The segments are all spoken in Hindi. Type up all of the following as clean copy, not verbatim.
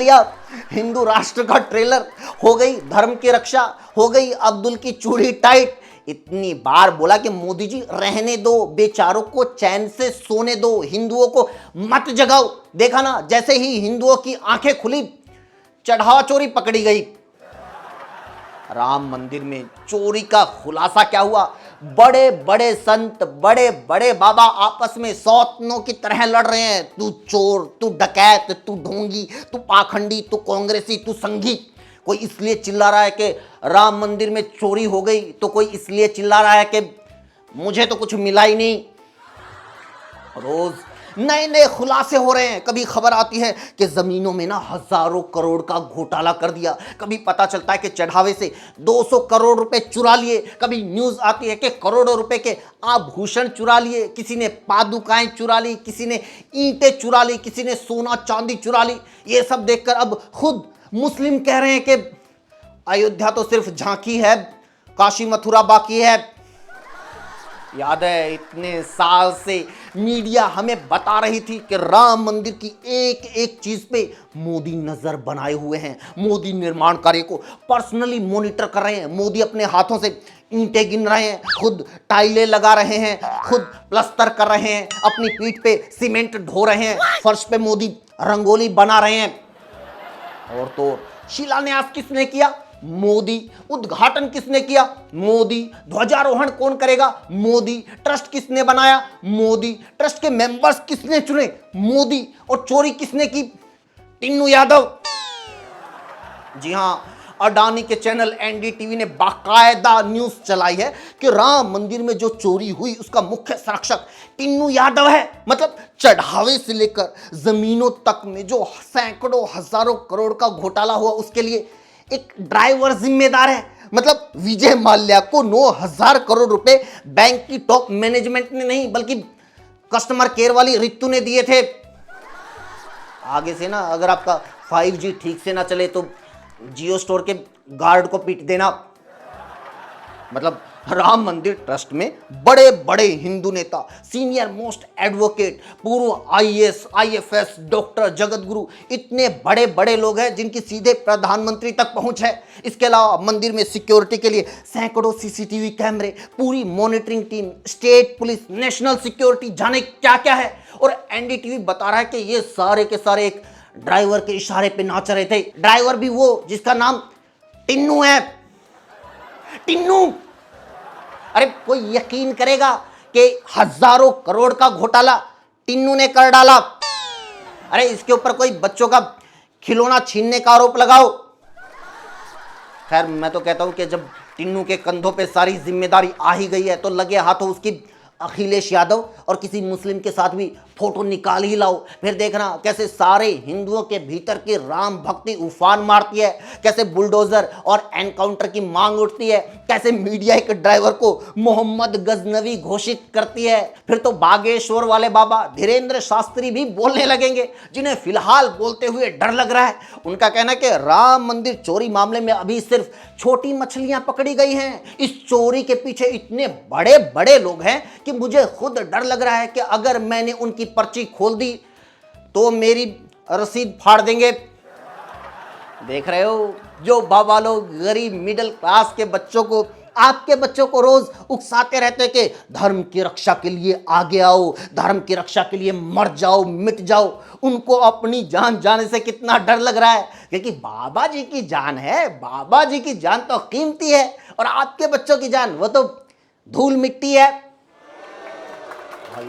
लिया हिंदू राष्ट्र का ट्रेलर, हो गई धर्म की रक्षा, हो गई अब्दुल की चूड़ी टाइट। इतनी बार बोला कि मोदी जी रहने दो, बेचारों को चैन से सोने दो, हिंदुओं को मत जगाओ। देखा ना, जैसे ही हिंदुओं की आंखें खुली चढ़ावा चोरी पकड़ी गई। राम मंदिर में चोरी का खुलासा क्या हुआ? बड़े बड़े संत, बड़े बड़े बाबा आपस में सौतनों की तरह लड़ रहे हैं। तू चोर, तू डकैत, तू ढोंगी, तू पाखंडी, तू कांग्रेसी, तू संघी। कोई इसलिए चिल्ला रहा है कि राम मंदिर में चोरी हो गई, तो कोई इसलिए चिल्ला रहा है कि मुझे तो कुछ मिला ही नहीं। रोज नए नए खुलासे हो रहे हैं। कभी खबर आती है कि जमीनों में ना हजारों करोड़ का घोटाला कर दिया, कभी पता चलता है कि चढ़ावे से 200 करोड़ रुपए चुरा लिए, कभी न्यूज आती है कि करोड़ों रुपए के आभूषण चुरा लिए, किसी ने पादुकाएं चुरा ली, किसी ने ईंटें चुरा ली, किसी ने सोना चांदी चुरा ली। ये सब देखकर अब खुद मुस्लिम कह रहे हैं कि अयोध्या तो सिर्फ झांकी है, काशी मथुरा बाकी है। याद है इतने साल से मीडिया हमें बता रही थी कि राम मंदिर की एक एक चीज पे मोदी नजर बनाए हुए हैं, मोदी निर्माण कार्य को पर्सनली मॉनिटर कर रहे हैं, मोदी अपने हाथों से ईंटें गिन रहे हैं, खुद टाइलें लगा रहे हैं, खुद प्लस्तर कर रहे हैं, अपनी पीठ पे सीमेंट ढो रहे हैं, फर्श पे मोदी रंगोली बना रहे हैं। और तो शिलान्यास किसने किया? मोदी। उद्घाटन किसने किया? मोदी। ध्वजारोहण कौन करेगा? मोदी। ट्रस्ट किसने बनाया? मोदी। ट्रस्ट के मेंबर्स किसने चुने? मोदी। और चोरी किसने की? टिन्नू यादव। जी हां, अडानी के चैनल एनडीटीवी ने बाकायदा न्यूज चलाई है कि राम मंदिर में जो चोरी हुई उसका मुख्य संरक्षक टिन्नू यादव है। मतलब चढ़ावे से लेकर जमीनों तक में जो सैकड़ों हजारों करोड़ का घोटाला हुआ उसके लिए एक ड्राइवर जिम्मेदार है। मतलब विजय माल्या को 9,000 करोड़ रुपए बैंक की टॉप मैनेजमेंट ने नहीं बल्कि कस्टमर केयर वाली रितु ने दिए थे। आगे से ना अगर आपका 5G ठीक से ना चले तो जियो स्टोर के गार्ड को पीट देना। मतलब राम मंदिर ट्रस्ट में बड़े बड़े हिंदू नेता, सीनियर मोस्ट एडवोकेट, पूर्व IAS, IFS, doctor, Jagat Guru, इतने बड़े बड़े लोग हैं जिनकी सीधे प्रधानमंत्री तक पहुंच है। इसके अलावा मंदिर में सिक्योरिटी के लिए सैकड़ों सीसीटीवी कैमरे, पूरी monitoring team, state police, national security, जाने क्या क्या है। और एनडीटीवी बता रहा है कि ये सारे के सारे एक ड्राइवर के इशारे पे नाच रहे थे। ड्राइवर भी वो जिसका नाम टिन्नू है। टिन्नू। अरे कोई यकीन करेगा कि हजारों करोड़ का घोटाला टिन्नू ने कर डाला? अरे इसके ऊपर कोई बच्चों का खिलौना छीनने का आरोप लगाओ। खैर मैं तो कहता हूं कि जब टिन्नू के कंधों पे सारी जिम्मेदारी आ ही गई है तो लगे हाथों उसकी अखिलेश यादव और किसी मुस्लिम के साथ भी फोटो निकाल ही लाओ। फिर देखना कैसे सारे हिंदुओं के भीतर की राम भक्ति उफान मारती है, कैसे बुलडोजर और एनकाउंटर की मांग उठती है, कैसे मीडिया एक ड्राइवर को मोहम्मद गजनवी घोषित करती है। फिर तो बागेश्वर वाले बाबा धीरेन्द्र शास्त्री भी बोलने लगेंगे, जिन्हें फिलहाल बोलते हुए डर लग रहा है। उनका कहना है कि राम मंदिर चोरी मामले में अभी सिर्फ छोटी मछलियां पकड़ी गई हैं। इस चोरी के पीछे इतने बड़े बड़े लोग हैं कि मुझे खुद डर लग रहा है कि अगर मैंने उनकी पर्ची खोल दी तो मेरी रसीद फाड़ देंगे। देख रहे हो, जो बाबा लोग गरीब मिडिल क्लास के बच्चों को, आपके बच्चों को रोज उकसाते रहते हैं कि धर्म की रक्षा के लिए आगे आओ, धर्म की रक्षा के लिए मर जाओ, मिट जाओ, उनको अपनी जान जाने से कितना डर लग रहा है। क्योंकि बाबा जी की जान है, बाबा जी की जान तो कीमती है, और आपके बच्चों की जान वो तो धूल मिट्टी है। भाई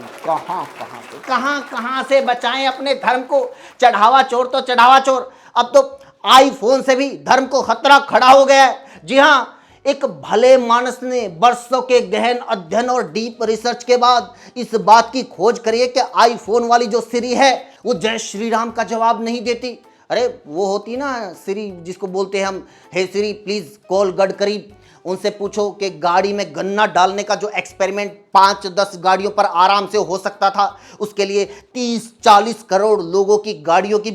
कहां से बचाएं अपने धर्म को? चढ़ावा चोर तो चढ़ावा चोर, अब तो आईफोन से भी धर्म को खतरा खड़ा हो गया है। जी हां, एक भले मानस ने बरसों के गहन अध्ययन और डीप रिसर्च के बाद इस बात की खोज करी है कि आईफोन वाली जो सिरी है वो जय श्री राम का जवाब नहीं देती। अरे वो होती ना सिरी जिसको बोलते हैं हम, हे सिरी प्लीज कॉल गडकरी। उनसे पूछो कि गाड़ी में गन्ना डालने का जो एक्सपेरिमेंट 5-10 गाड़ियों पर आराम से हो सकता था, उसके लिए 30-40 करोड़ लोगों की गाड़ियों की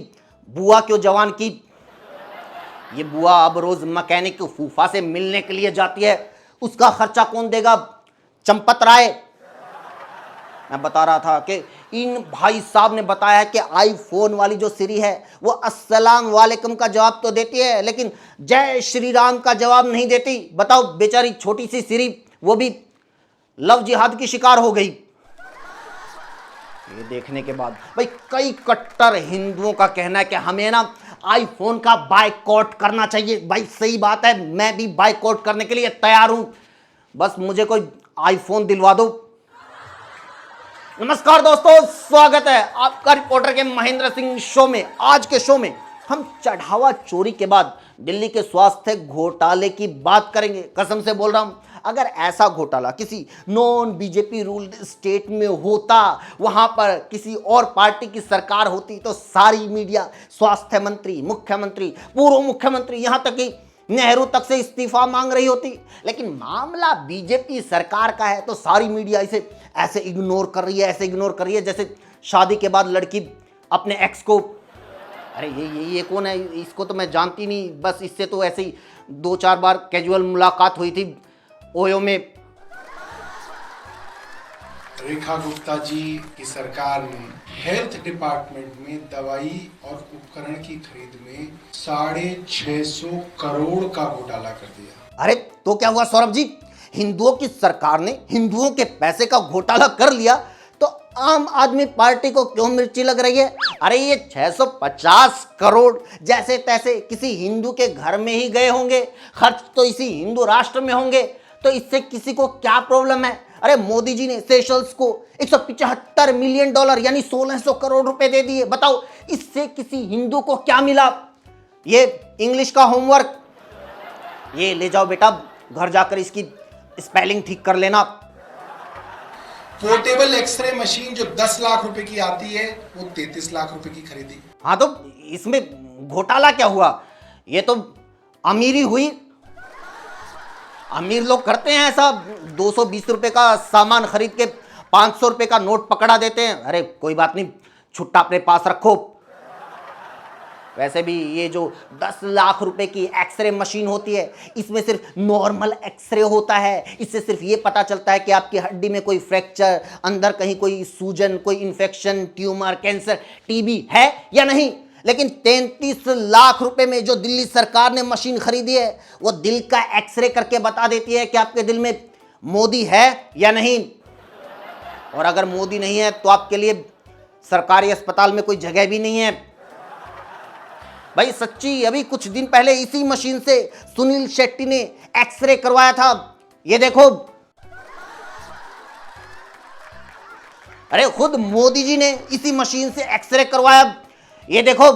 बुआ क्यों जवान की? ये बुआ अब रोज मैकेनिक फूफा से मिलने के लिए जाती है, उसका खर्चा कौन देगा? चंपत राय। मैं बता रहा था कि इन भाई साहब ने बताया कि आईफोन वाली जो सिरी है वो अस्सलाम वालेकुम का जवाब तो देती है, लेकिन जय श्री राम का जवाब नहीं देती। बताओ, बेचारी छोटी सी सिरी वो भी लव जिहाद की शिकार हो गई। ये देखने के बाद भाई कई कट्टर हिंदुओं का कहना है कि हमें ना आईफोन का बायकॉट करना चाहिए। भाई सही बात है, मैं भी बायकॉट करने के लिए तैयार हूं, बस मुझे कोई आईफोन दिलवा दो। नमस्कार दोस्तों, स्वागत है आपका रिपोर्टर के महेंद्र सिंह शो में। आज के शो में हम चढ़ावा चोरी के बाद दिल्ली के स्वास्थ्य घोटाले की बात करेंगे। कसम से बोल रहा हूं, अगर ऐसा घोटाला किसी नॉन बीजेपी रूल्ड स्टेट में होता, वहां पर किसी और पार्टी की सरकार होती, तो सारी मीडिया स्वास्थ्य मंत्री, मुख्यमंत्री, पूर्व मुख्यमंत्री, यहां तक कि नेहरू तक से इस्तीफा मांग रही होती। लेकिन मामला बीजेपी सरकार का है तो सारी मीडिया इसे ऐसे इग्नोर कर रही है, ऐसे इग्नोर कर रही है जैसे शादी के बाद लड़की अपने एक्स को, अरे ये कौन है, इसको तो मैं जानती नहीं, बस इससे तो ऐसे ही 2-4 बार कैजुअल मुलाकात हुई थी ओयो में। रेखा गुप्ता जी की सरकार ने हेल्थ डिपार्टमेंट में दवाई और उपकरण की खरीद में 650 करोड़ का घोटाला कर दिया। अरे तो क्या हुआ सौरभ जी, हिंदुओं की सरकार ने हिंदुओं के पैसे का घोटाला कर लिया तो आम आदमी पार्टी को क्यों मिर्ची लग रही है? अरे ये 650 करोड़ जैसे तैसे किसी हिंदू के घर में ही गए होंगे, खर्च तो इसी हिंदू राष्ट्र में होंगे, तो इससे किसी को क्या प्रॉब्लम है? अरे मोदी जी ने सेशल्स को $175 मिलियन यानी 1600 करोड़ रुपए दे दिए। बताओ, इससे किसी हिंदू को क्या मिला? ये इंग्लिश का होमवर्क ये ले जाओ बेटा, घर जाकर इसकी स्पेलिंग ठीक कर लेना। पोर्टेबल एक्सरे मशीन जो 10 लाख रुपए की आती है वो 33 लाख रुपए की खरीदी। हाँ तो इसमें घोटाला क्या हुआ? ये तो अमीरी हुई। अमीर लोग करते हैं ऐसा, 220 रुपए का सामान खरीद के 500 रुपए का नोट पकड़ा देते हैं। अरे कोई बात नहीं, छुट्टा अपने पास रखो। वैसे भी ये जो 10 लाख रुपए की एक्सरे मशीन होती है, इसमें सिर्फ नॉर्मल एक्सरे होता है। इससे सिर्फ ये पता चलता है कि आपकी हड्डी में कोई फ्रैक्चर, अंदर कहीं कोई सूजन, कोई इन्फेक्शन, ट्यूमर, कैंसर, टीबी है या नहीं। लेकिन 33 लाख रुपए में जो दिल्ली सरकार ने मशीन खरीदी है, वो दिल का एक्सरे करके बता देती है कि आपके दिल में मोदी है या नहीं। और अगर मोदी नहीं है तो आपके लिए सरकारी अस्पताल में कोई जगह भी नहीं है। भाई सच्ची, अभी कुछ दिन पहले इसी मशीन से सुनील शेट्टी ने एक्सरे करवाया था। ये देखो, अरे खुद मोदी जी ने इसी मशीन से एक्सरे करवाया। ये देखो,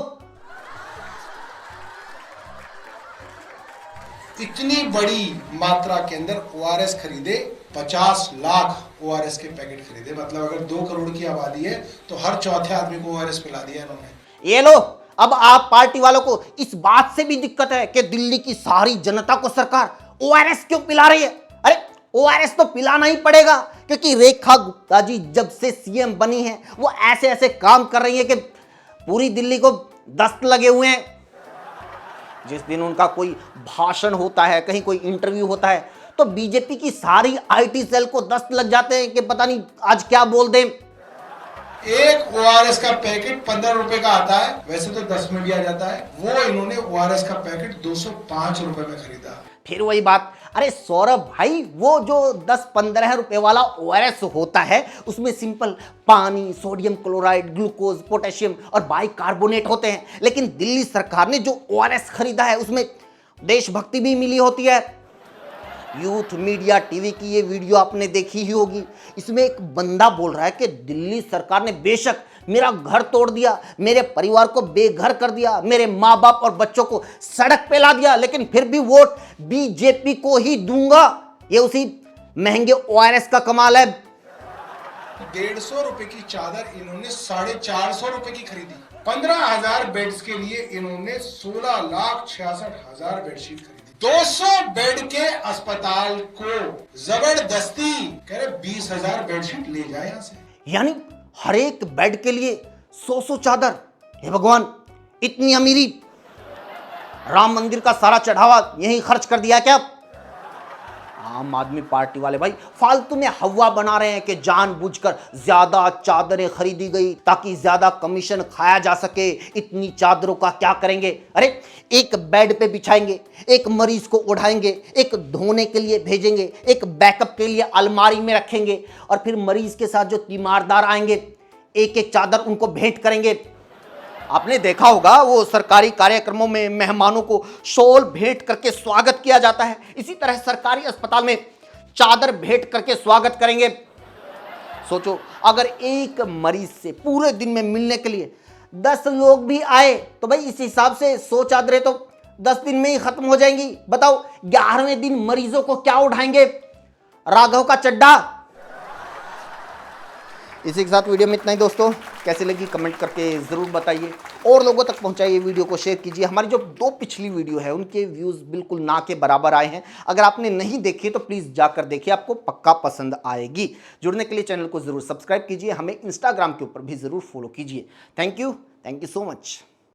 इतनी बड़ी मात्रा के अंदर ओआरएस खरीदे, 50 लाख ओआरएस के पैकेट खरीदे। मतलब अगर 2 करोड़ की आबादी है तो हर चौथे आदमी को ओआरएस पिला दिया इन्होंने। ये लो, अब आप पार्टी वालों को इस बात से भी दिक्कत है कि दिल्ली की सारी जनता को सरकार ओआरएस क्यों पिला रही है? अरे ओआरएस तो पिलाना ही पड़ेगा, क्योंकि रेखा गुप्ता जी जब से सीएम बनी है वो ऐसे ऐसे काम कर रही है कि पूरी दिल्ली को दस्त लगे हुए हैं। जिस दिन उनका कोई भाषण होता है, कहीं कोई इंटरव्यू होता है, तो बीजेपी की सारी आईटी सेल को दस्त लग जाते हैं कि पता नहीं आज क्या बोल दें। एक ओआरएस का पैकेट 15 रुपए का आता है, वैसे तो 10 में भी आ जाता है। वो इन्होंने ओआरएस का पैकेट 205 रुपए में खरीदा। फिर वही बात, अरे सौरभ भाई, वो जो 10-15 रुपए वाला ओआरएस होता है उसमें सिंपल पानी, सोडियम क्लोराइड, ग्लूकोज, पोटेशियम और बाइकार्बोनेट होते हैं। लेकिन दिल्ली सरकार ने जो ओआरएस खरीदा है उसमें देशभक्ति भी मिली होती है। यूथ मीडिया टीवी की ये वीडियो आपने देखी ही होगी। इसमें एक बंदा बोल रहा है कि दिल्ली सरकार ने बेशक मेरा घर तोड़ दिया, मेरे परिवार को बेघर कर दिया, मेरे माँ बाप और बच्चों को सड़क पे ला दिया, लेकिन फिर भी वोट बीजेपी को ही दूंगा। ये उसी महंगे ओआरएस का कमाल है। 150 रुपए की चादर इन्होंने 450 रुपए की खरीदी। 15,000 बेड्स के लिए इन्होंने 16,66,000 बेडशीट खरीदी। 200 बेड के अस्पताल को जबरदस्ती कह रहे 20,000 बेडशीट ले जाए यहां से। यानी हर एक बेड के लिए 100 चादर। हे भगवान, इतनी अमीरी! राम मंदिर का सारा चढ़ावा यहीं खर्च कर दिया क्या? आम आदमी पार्टी वाले भाई फालतू में हवा बना रहे हैं कि जानबूझकर ज्यादा चादरें खरीदी गई ताकि ज्यादा कमीशन खाया जा सके। इतनी चादरों का क्या करेंगे? अरे एक बेड पे बिछाएंगे, एक मरीज को उठाएंगे, एक धोने के लिए भेजेंगे, एक बैकअप के लिए अलमारी में रखेंगे और फिर मरीज के साथ जो तीमारदार आएंगे एक एक चादर उनको भेंट करेंगे। आपने देखा होगा वो सरकारी कार्यक्रमों में मेहमानों को शॉल भेंट करके स्वागत किया जाता है, इसी तरह सरकारी अस्पताल में चादर भेंट करके स्वागत करेंगे। सोचो अगर एक मरीज से पूरे दिन में मिलने के लिए 10 लोग भी आए तो भाई इस हिसाब से 100 चादरें तो 10 दिन में ही खत्म हो जाएंगी। बताओ 11वें दिन मरीजों को क्या उठाएंगे? राघव का चड्डा। इसी के साथ वीडियो में इतना ही दोस्तों। कैसे लगी कमेंट करके ज़रूर बताइए और लोगों तक पहुंचाइए, वीडियो को शेयर कीजिए। हमारी जो 2 पिछली वीडियो है उनके व्यूज़ बिल्कुल ना के बराबर आए हैं। अगर आपने नहीं देखे तो प्लीज़ जाकर देखिए, आपको पक्का पसंद आएगी। जुड़ने के लिए चैनल को ज़रूर सब्सक्राइब कीजिए, हमें इंस्टाग्राम के ऊपर भी ज़रूर फॉलो कीजिए। Thank you so much.